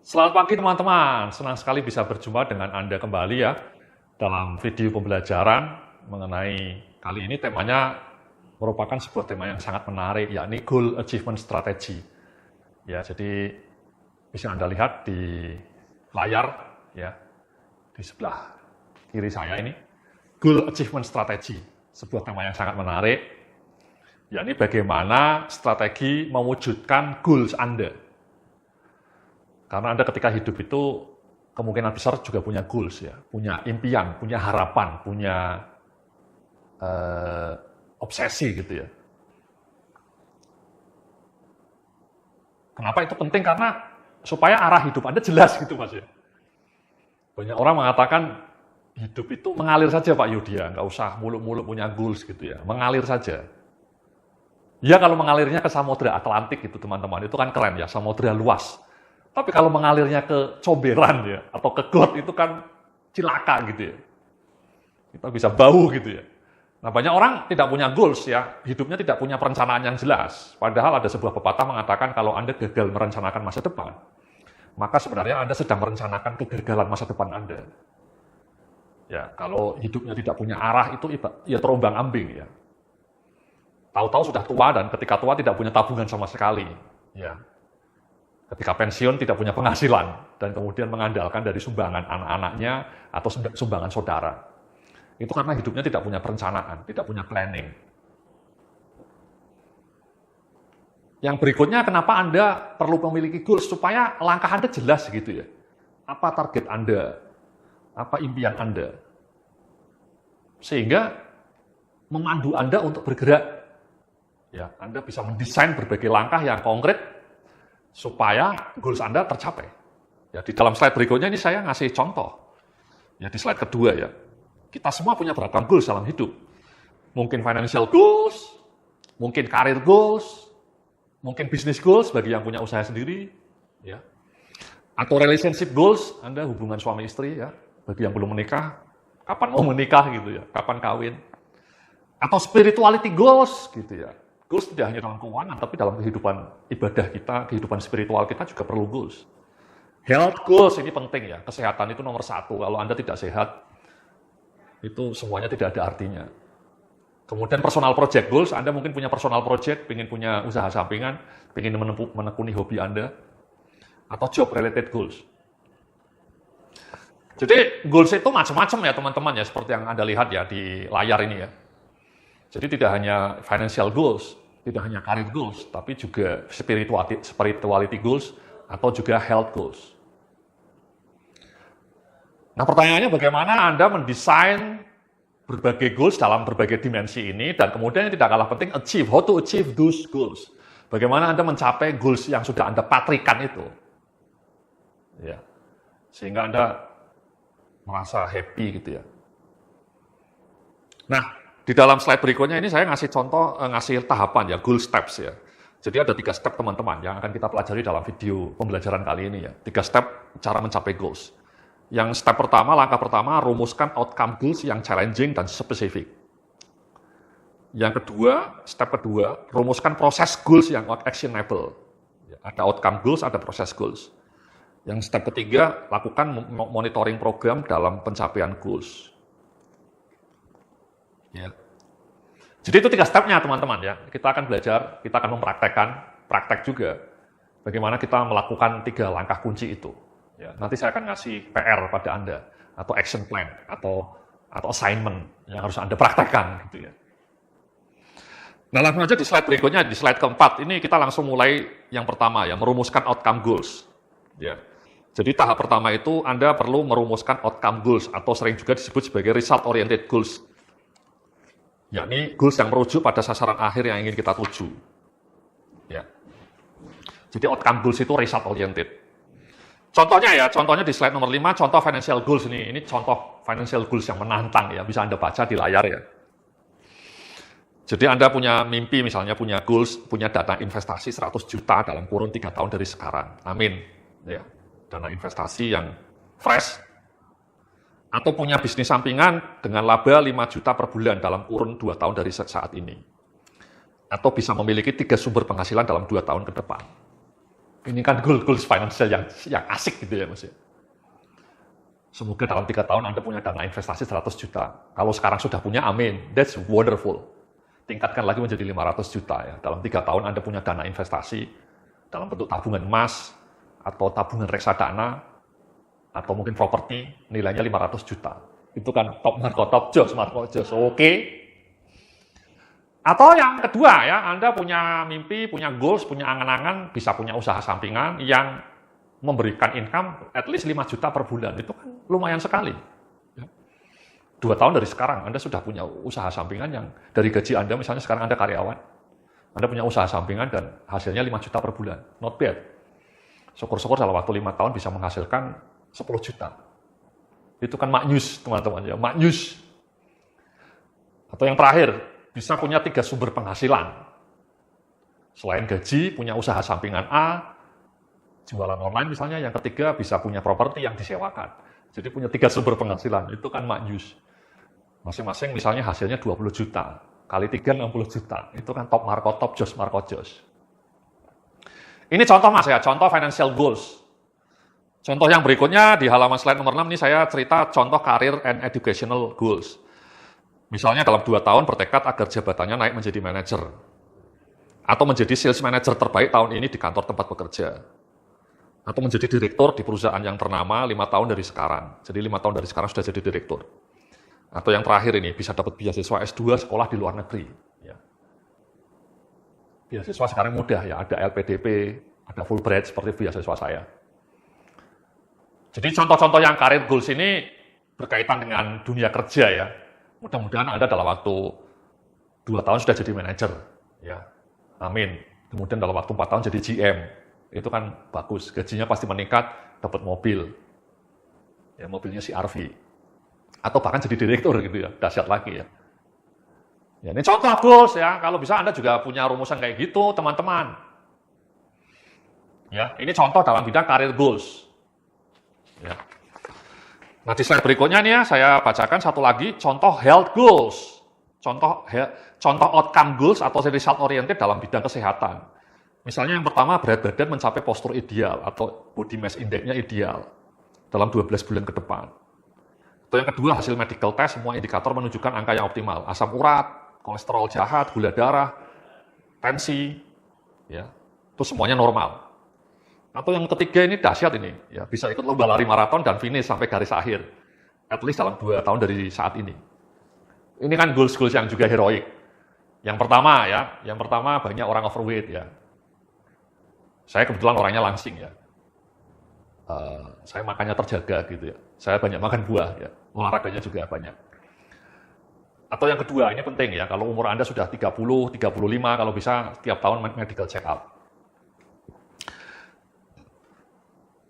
Selamat pagi teman-teman, senang sekali bisa berjumpa dengan Anda kembali ya dalam video pembelajaran mengenai kali ini temanya merupakan sebuah tema yang sangat menarik yakni Goal Achievement Strategy. Ya, jadi bisa Anda lihat di layar ya di sebelah kiri saya ini Goal Achievement Strategy, sebuah tema yang sangat menarik yakni bagaimana strategi mewujudkan goals Anda. Karena Anda ketika hidup itu kemungkinan besar juga punya goals ya, punya impian, punya harapan, punya obsesi gitu ya. Kenapa itu penting? Karena supaya arah hidup Anda jelas gitu Mas ya. Banyak orang mengatakan hidup itu mengalir saja Pak Yudia, nggak usah muluk-muluk punya goals gitu ya, mengalir saja. Ya kalau mengalirnya ke Samudra Atlantik gitu teman-teman, itu kan keren ya, samudra luas. Tapi kalau mengalirnya ke comberan ya, atau ke got itu kan cilaka gitu ya. Kita bisa bau gitu ya. Nah banyak orang tidak punya goals ya, hidupnya tidak punya perencanaan yang jelas. Padahal ada sebuah pepatah mengatakan kalau Anda gagal merencanakan masa depan, maka sebenarnya Anda sedang merencanakan kegagalan masa depan Anda. Ya, kalau hidupnya tidak punya arah itu ya terombang-ambing ya. Tahu-tahu sudah tua dan ketika tua tidak punya tabungan sama sekali. Ya. Ketika pensiun tidak punya penghasilan dan kemudian mengandalkan dari sumbangan anak-anaknya atau sumbangan saudara. Itu karena hidupnya tidak punya perencanaan, tidak punya planning. Yang berikutnya kenapa Anda perlu memiliki goals supaya langkah Anda jelas gitu ya. Apa target Anda? Apa impian Anda? Sehingga memandu Anda untuk bergerak. Ya, Anda bisa mendesain berbagai langkah yang konkret supaya goals Anda tercapai. Ya, di dalam slide berikutnya ini saya ngasih contoh. Ya, di slide kedua ya. Kita semua punya beragam goals dalam hidup. Mungkin financial goals, mungkin career goals, mungkin business goals bagi yang punya usaha sendiri, ya. Atau relationship goals, Anda hubungan suami istri ya, bagi yang belum menikah, kapan mau menikah gitu ya, kapan kawin. Atau spirituality goals gitu ya. Goals tidak hanya dalam keuangan, tapi dalam kehidupan ibadah kita, kehidupan spiritual kita juga perlu goals. Health goals ini penting ya, kesehatan itu nomor satu. Kalau Anda tidak sehat, itu semuanya tidak ada artinya. Kemudian personal project goals, Anda mungkin punya personal project, ingin punya usaha sampingan, ingin menekuni hobi Anda, atau job related goals. Jadi goals itu macam-macam ya teman-teman ya, seperti yang Anda lihat ya di layar ini ya. Jadi tidak hanya financial goals, tidak hanya career goals, tapi juga spirituality goals atau juga health goals. Nah pertanyaannya bagaimana Anda mendesain berbagai goals dalam berbagai dimensi ini dan kemudian yang tidak kalah penting how to achieve those goals. Bagaimana Anda mencapai goals yang sudah Anda patrikan itu. Ya. Sehingga Anda merasa happy gitu ya. Nah, di dalam slide berikutnya ini saya ngasih contoh, ngasih tahapan ya, goal steps ya. Jadi ada 3 step teman-teman yang akan kita pelajari dalam video pembelajaran kali ini ya. 3 step cara mencapai goals. Yang step pertama, langkah pertama, rumuskan outcome goals yang challenging dan spesifik. Yang kedua, step kedua, rumuskan proses goals yang actionable. Ada outcome goals, ada proses goals. Yang step ketiga, lakukan monitoring program dalam pencapaian goals. Ya. Jadi itu 3 stepnya teman-teman ya. Kita akan belajar, kita akan mempraktekkan, praktek juga. Bagaimana kita melakukan 3 langkah kunci itu. Ya, nanti saya akan ngasih PR pada Anda, atau action plan, atau assignment yang harus Anda praktekkan gitu ya. Nah langsung aja di slide berikutnya, di slide keempat, ini kita langsung mulai yang pertama ya, merumuskan outcome goals. Ya. Jadi tahap pertama itu Anda perlu merumuskan outcome goals, atau sering juga disebut sebagai result oriented goals. Yakni goals yang merujuk pada sasaran akhir yang ingin kita tuju. Ya. Jadi outcome goals itu result oriented. Contohnya di slide nomor 5, contoh financial goals ini. Ini contoh financial goals yang menantang ya, bisa Anda baca di layar ya. Jadi Anda punya mimpi misalnya, punya goals, punya dana investasi 100 juta dalam kurun 3 tahun dari sekarang. Amin. Ya. Dana investasi yang fresh. Atau punya bisnis sampingan dengan laba 5 juta per bulan dalam kurun 2 tahun dari saat ini. Atau bisa memiliki 3 sumber penghasilan dalam 2 tahun ke depan. Ini kan goals financial yang asik gitu ya Mas ya. Semoga dalam 3 tahun Anda punya dana investasi 100 juta. Kalau sekarang sudah punya, amin. That's wonderful. Tingkatkan lagi menjadi 500 juta ya. Dalam 3 tahun Anda punya dana investasi dalam bentuk tabungan emas atau tabungan reksadana atau mungkin properti nilainya 500 juta. Itu kan top Marco, top Jos, Marco Jos. Oke. Atau yang kedua ya, Anda punya mimpi, punya goals, punya angan-angan, bisa punya usaha sampingan yang memberikan income at least 5 juta per bulan. Itu kan lumayan sekali. 2 tahun dari sekarang, Anda sudah punya usaha sampingan yang dari gaji Anda, misalnya sekarang Anda karyawan, Anda punya usaha sampingan dan hasilnya 5 juta per bulan. Not bad. Syukur-syukur dalam waktu 5 tahun bisa menghasilkan 10 juta. Itu kan maknyus, teman-teman ya, maknyus. Atau yang terakhir, bisa punya 3 sumber penghasilan. Selain gaji, punya usaha sampingan A, jualan online misalnya, yang ketiga bisa punya properti yang disewakan. Jadi punya 3 sumber penghasilan, itu kan maknyus. Masing-masing misalnya hasilnya 20 juta, kali 3 60 juta. Itu kan top Marco, top Jos, Marco Jos. Ini contoh Mas ya, contoh financial goals. Contoh yang berikutnya di halaman slide nomor 6 ini saya cerita contoh career and educational goals. Misalnya dalam 2 tahun bertekad agar jabatannya naik menjadi manajer. Atau menjadi sales manager terbaik tahun ini di kantor tempat bekerja. Atau menjadi direktur di perusahaan yang ternama 5 tahun dari sekarang. Jadi 5 tahun dari sekarang sudah jadi direktur. Atau yang terakhir ini, bisa dapat beasiswa S2 sekolah di luar negeri. Ya. Beasiswa sekarang mudah ya, ada LPDP, ada Fulbright seperti beasiswa saya. Jadi contoh-contoh yang career goals ini berkaitan dengan dunia kerja ya. Mudah-mudahan Anda dalam waktu 2 tahun sudah jadi manajer. Ya. Amin. Kemudian dalam waktu 4 tahun jadi GM. Itu kan bagus. Gajinya pasti meningkat, dapat mobil. Ya, mobilnya CR-V. Atau bahkan jadi direktur gitu ya. Dahsyat lagi ya. Ya, ini contoh goals ya. Kalau bisa Anda juga punya rumusan kayak gitu, teman-teman. Ya, ini contoh dalam bidang career goals. Ya. Nah, di slide berikutnya nih ya, saya bacakan satu lagi contoh health goals. Contoh outcome goals atau result oriented dalam bidang kesehatan. Misalnya yang pertama, berat badan mencapai postur ideal atau body mass index-nya ideal dalam 12 bulan ke depan. Atau yang kedua, hasil medical test, semua indikator menunjukkan angka yang optimal. Asam urat, kolesterol jahat, gula darah, tensi, ya, itu semuanya normal. Atau yang ketiga ini dahsyat ini, ya bisa ikut lomba lari maraton dan finish sampai garis akhir. At least dalam 2 tahun dari saat ini. Ini kan goals-goals yang juga heroik. Yang pertama banyak orang overweight ya. Saya kebetulan orangnya langsing ya. Saya makannya terjaga gitu ya. Saya banyak makan buah ya. Olahraganya juga banyak. Atau yang kedua, ini penting ya, kalau umur Anda sudah 30, 35, kalau bisa tiap tahun medical check up.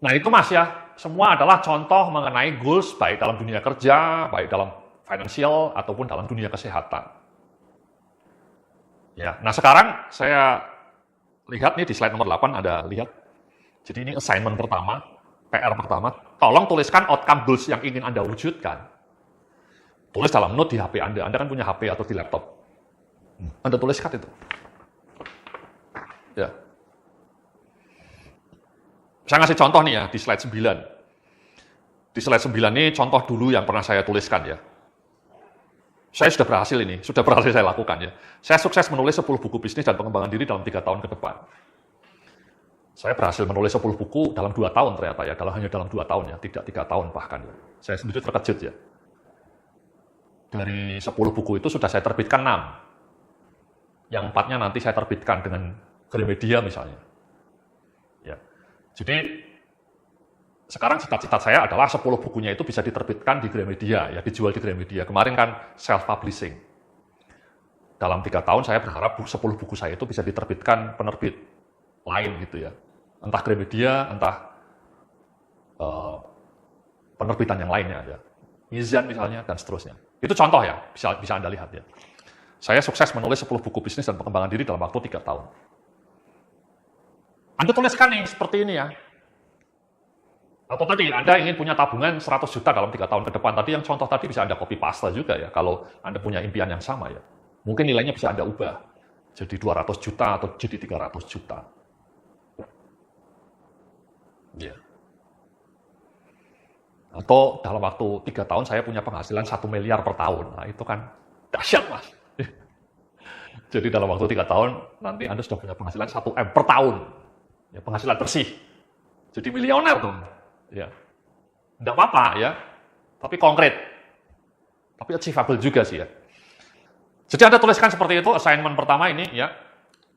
Nah itu Mas ya, semua adalah contoh mengenai goals baik dalam dunia kerja, baik dalam financial, ataupun dalam dunia kesehatan. Ya, nah sekarang saya lihat nih di slide nomor 8 ada lihat. Jadi ini assignment pertama, PR pertama, tolong tuliskan outcome goals yang ingin Anda wujudkan. Tulis dalam note di HP Anda kan punya HP atau di laptop. Anda tuliskan itu. Ya. Saya ngasih contoh nih ya, di slide 9. Di slide 9 ini contoh dulu yang pernah saya tuliskan ya. Saya sudah berhasil saya lakukan ya. Saya sukses menulis 10 buku bisnis dan pengembangan diri dalam 3 tahun ke depan. Saya berhasil menulis 10 buku dalam 2 tahun ternyata ya, hanya dalam 2 tahun ya, tidak 3 tahun bahkan ya. Saya sendiri terkejut ya. Dari 10 buku itu sudah saya terbitkan 6. Yang 4-nya nanti saya terbitkan dengan Gramedia misalnya. Ya. Jadi sekarang cita-cita saya adalah 10 bukunya itu bisa diterbitkan di Gramedia, ya dijual di Gramedia. Kemarin kan self-publishing. Dalam 3 tahun saya berharap 10 buku saya itu bisa diterbitkan penerbit lain gitu ya. Entah Gramedia, entah penerbitan yang lainnya ya. Mizan misalnya, dan seterusnya. Itu contoh ya, bisa Anda lihat ya. Saya sukses menulis 10 buku bisnis dan pengembangan diri dalam waktu 3 tahun. Anda tuliskan nih, seperti ini ya. Atau tadi, Anda ingin punya tabungan 100 juta dalam 3 tahun ke depan. Tadi yang contoh tadi bisa Anda copy paste juga ya, kalau Anda punya impian yang sama ya. Mungkin nilainya bisa Anda ubah. Jadi 200 juta atau jadi 300 juta. Ya. Atau dalam waktu 3 tahun saya punya penghasilan 1 miliar per tahun. Nah, itu kan dahsyat, Mas. Jadi dalam waktu 3 tahun, nanti Anda sudah punya penghasilan 1 M per tahun. Ya, penghasilan bersih. Jadi miliuner tuh. Ya. Tidak apa-apa ya, tapi konkret. Tapi achievable juga sih ya. Jadi Anda tuliskan seperti itu, assignment pertama ini ya.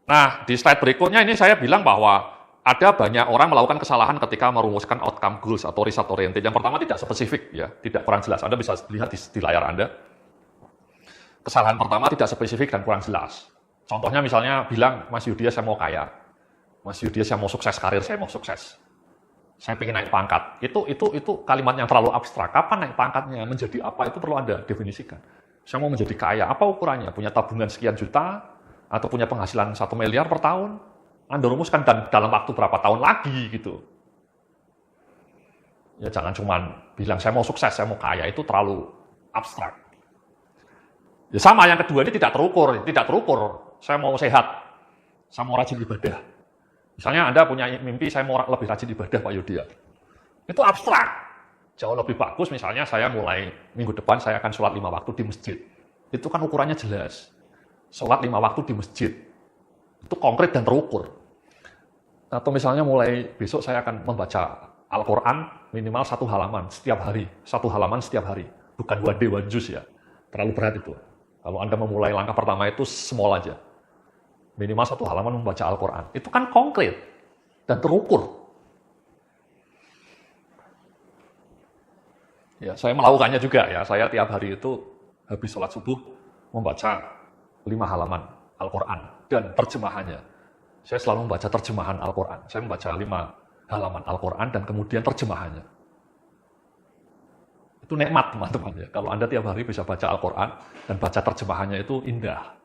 Nah, di slide berikutnya ini saya bilang bahwa ada banyak orang melakukan kesalahan ketika merumuskan outcome goals atau result oriented. Yang pertama tidak spesifik ya, tidak kurang jelas. Anda bisa lihat di layar Anda. Kesalahan pertama tidak spesifik dan kurang jelas. Contohnya misalnya bilang, Mas Yudhya saya mau kaya. Mas Yudhya saya mau sukses karir, saya mau sukses. Saya ingin naik pangkat. Itu kalimat yang terlalu abstrak. Kapan naik pangkatnya? Menjadi apa? Itu perlu Anda definisikan. Saya mau menjadi kaya. Apa ukurannya? Punya tabungan sekian juta? Atau punya penghasilan 1 miliar per tahun? Anda rumuskan dan dalam waktu berapa tahun lagi gitu. Ya jangan cuma bilang saya mau sukses, saya mau kaya. Itu terlalu abstrak. Ya sama, yang kedua ini tidak terukur. Tidak terukur. Saya mau sehat. Saya mau rajin ibadah. Misalnya Anda punya mimpi, saya mau lebih rajin ibadah Pak Yudhya. Itu abstrak. Jauh lebih bagus misalnya saya mulai minggu depan saya akan sholat 5 waktu di masjid. Itu kan ukurannya jelas. Sholat 5 waktu di masjid. Itu konkret dan terukur. Atau misalnya mulai besok saya akan membaca Al-Quran minimal 1 halaman setiap hari. 1 halaman setiap hari. Bukan one day one juice ya. Terlalu berat itu. Kalau Anda memulai langkah pertama itu small aja. Minimal 1 halaman membaca Al-Quran. Itu kan konkret dan terukur. Ya, saya melakukannya juga ya. Saya tiap hari itu habis sholat subuh membaca 5 halaman Al-Quran dan terjemahannya. Saya selalu membaca terjemahan Al-Quran. Saya membaca 5 halaman Al-Quran dan kemudian terjemahannya. Itu nikmat teman-teman ya. Kalau Anda tiap hari bisa baca Al-Quran dan baca terjemahannya itu indah.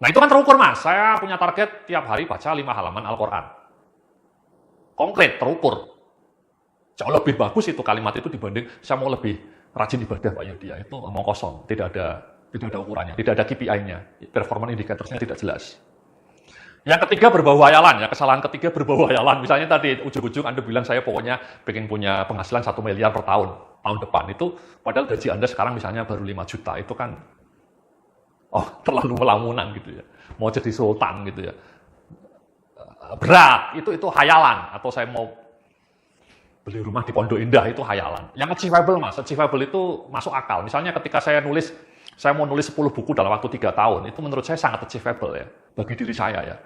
Nah itu kan terukur Mas. Saya punya target tiap hari baca 5 halaman Al-Quran. Konkret, terukur. Jauh lebih bagus itu kalimat itu dibanding saya mau lebih rajin ibadah Pak Yudhya. Itu omong kosong, tidak ada ukurannya, tidak ada KPI-nya, performance indicator-nya tidak jelas. Yang ketiga berbau hayalan ya, kesalahan ketiga berbau hayalan. Misalnya tadi ujung-ujung Anda bilang saya pokoknya pengen punya penghasilan 1 miliar per tahun depan. Itu padahal gaji Anda sekarang misalnya baru 5 juta. Itu kan terlalu melamunan gitu ya. Mau jadi sultan gitu ya. Berat, itu hayalan. Atau saya mau beli rumah di Pondok Indah, itu hayalan. Yang achievable Mas, achievable itu masuk akal. Misalnya ketika saya mau nulis 10 buku dalam waktu 3 tahun, itu menurut saya sangat achievable ya, bagi diri saya ya.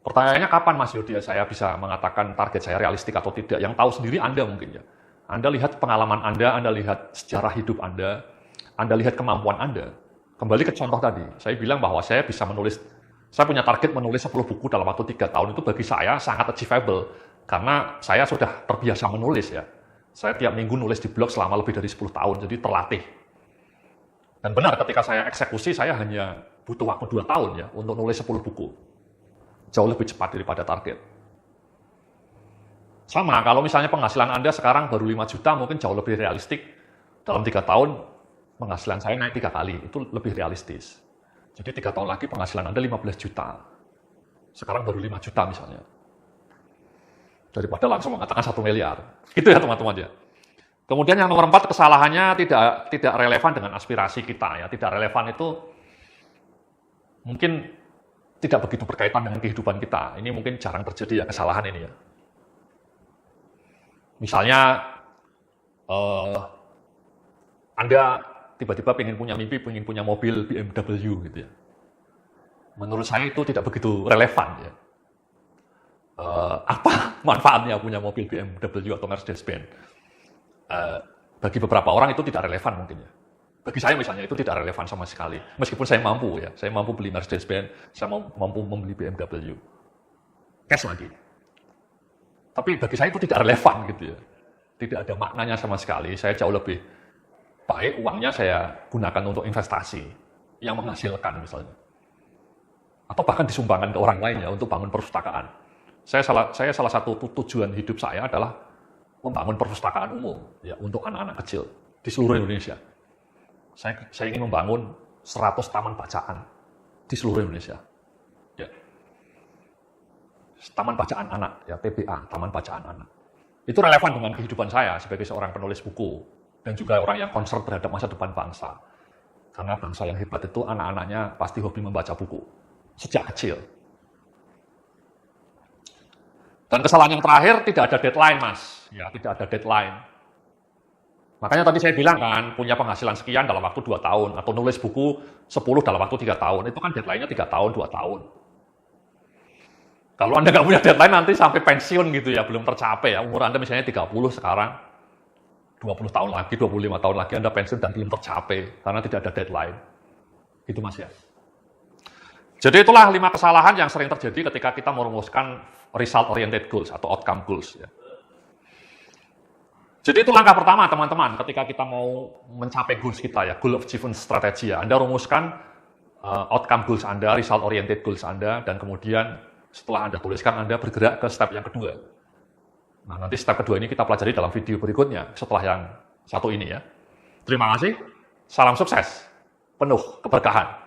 Pertanyaannya kapan Mas Yudhya saya bisa mengatakan target saya realistik atau tidak? Yang tahu sendiri Anda mungkin ya. Anda lihat pengalaman Anda lihat sejarah hidup Anda lihat kemampuan Anda. Kembali ke contoh tadi, saya bilang bahwa saya punya target menulis 10 buku dalam waktu 3 tahun, itu bagi saya sangat achievable. Karena saya sudah terbiasa menulis ya. Saya tiap minggu nulis di blog selama lebih dari 10 tahun, jadi terlatih. Dan benar ketika saya eksekusi, saya hanya butuh waktu 2 tahun ya untuk nulis 10 buku. Jauh lebih cepat daripada target. Sama, kalau misalnya penghasilan Anda sekarang baru 5 juta, mungkin jauh lebih realistik. Dalam 3 tahun, penghasilan saya naik 3 kali, itu lebih realistis. Jadi 3 tahun lagi penghasilan Anda 15 juta. Sekarang baru 5 juta misalnya. Daripada langsung mengatakan 1 miliar. Gitu ya teman-teman ya. Kemudian yang nomor 4, kesalahannya tidak relevan dengan aspirasi kita ya. Tidak relevan itu mungkin tidak begitu berkaitan dengan kehidupan kita. Ini mungkin jarang terjadi ya kesalahan ini ya. Misalnya Anda tiba-tiba pengen punya mimpi, pengen punya mobil BMW gitu ya. Menurut saya itu tidak begitu relevan ya. Apa manfaatnya punya mobil BMW atau Mercedes-Benz? Bagi beberapa orang itu tidak relevan mungkin ya. Bagi saya misalnya itu tidak relevan sama sekali. Meskipun saya mampu ya, saya mampu beli Mercedes-Benz, saya mampu membeli BMW. Cash lagi. Tapi bagi saya itu tidak relevan gitu ya. Tidak ada maknanya sama sekali. Saya jauh lebih baik uangnya saya gunakan untuk investasi yang menghasilkan misalnya. Atau bahkan disumbangkan ke orang lain ya untuk bangun perpustakaan. Saya salah satu tujuan hidup saya adalah membangun perpustakaan umum ya untuk anak-anak kecil di seluruh Indonesia. Saya ingin membangun 100 taman bacaan di seluruh Indonesia. Ya. Taman Bacaan Anak, ya TBA, Taman Bacaan Anak. Itu relevan dengan kehidupan saya sebagai seorang penulis buku dan juga orang yang concern terhadap masa depan bangsa. Karena bangsa yang hebat itu anak-anaknya pasti hobi membaca buku sejak kecil. Dan kesalahan yang terakhir, tidak ada deadline, Mas. Ya, tidak ada deadline. Makanya tadi saya bilang kan, punya penghasilan sekian dalam waktu 2 tahun, atau nulis buku 10 dalam waktu 3 tahun, itu kan deadline-nya 3 tahun, 2 tahun. Kalau Anda nggak punya deadline nanti sampai pensiun gitu ya, belum tercapai ya. Umur Anda misalnya 30 sekarang, 20 tahun lagi, 25 tahun lagi Anda pensiun dan belum tercapai, karena tidak ada deadline. Itu Mas ya. Jadi itulah 5 kesalahan yang sering terjadi ketika kita merumuskan result-oriented goals atau outcome goals. Ya. Jadi itu langkah pertama teman-teman, ketika kita mau mencapai goals kita ya, goal achievement strategy ya. Anda rumuskan outcome goals Anda, result-oriented goals Anda, dan kemudian setelah Anda tuliskan, Anda bergerak ke step yang kedua. Nah, nanti step kedua ini kita pelajari dalam video berikutnya, setelah yang satu ini ya. Terima kasih, salam sukses, penuh keberkahan.